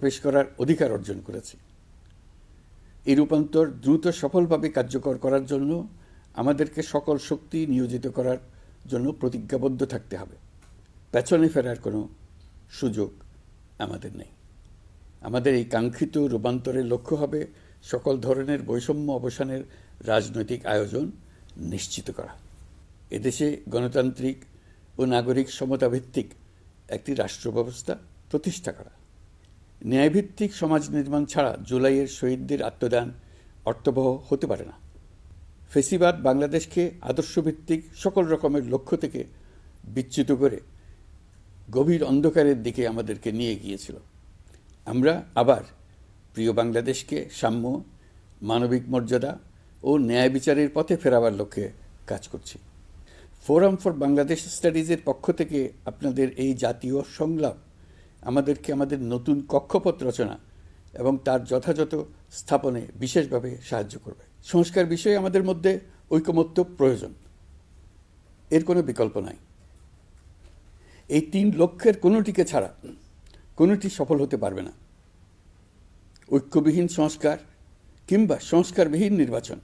পেশ করার অধিকার অর্জন করেছি। এই রূপান্তর দ্রুত সফলভাবে কার্যকর করার জন্য আমাদেরকে সকল শক্তি নিয়োজিত করার জন্য প্রতিজ্ঞাবদ্ধ থাকতে হবে। পেছনে ফেরার কোনো সুযোগ আমাদের নেই। আমাদের এই কাঙ্ক্ষিত রূপান্তরের লক্ষ্য হবে সকল ধরনের বৈষম্য অবসানের রাজনৈতিক আয়োজন নিশ্চিত করা, এদেশে গণতান্ত্রিক ও নাগরিক সমতাভিত্তিক একটি রাষ্ট্র ব্যবস্থা প্রতিষ্ঠা করা। ন্যায়ভিত্তিক সমাজ নির্মাণ ছাড়া জুলাইয়ের শহীদদের আত্মদান অর্থবহ হতে পারে না। ফেসিবাদ বাংলাদেশকে আদর্শভিত্তিক সকল রকমের লক্ষ্য থেকে বিচ্যুত করে গভীর অন্ধকারের দিকে আমাদেরকে নিয়ে গিয়েছিল। আমরা আবার প্রিয় বাংলাদেশকে সাম্য, মানবিক মর্যাদা ও ন্যায় বিচারের পথে ফেরাবার লক্ষ্যে কাজ করছি। ফোরাম ফর বাংলাদেশ স্টাডিজের পক্ষ থেকে আপনাদের এই জাতীয় সংলাপ আমাদেরকে আমাদের নতুন কক্ষপথ রচনা এবং তার যথাযথ স্থাপনে বিশেষভাবে সাহায্য করবে। সংস্কার বিষয়ে আমাদের মধ্যে ঐকমত্য প্রয়োজন, এর কোনো বিকল্প নাই। এই 3 লক্ষ্যের কোনোটিকে ছাড়া কোনোটি সফল হতে পারবে না। ঐক্যবিহীন সংস্কার কিংবা সংস্কারবিহীন নির্বাচন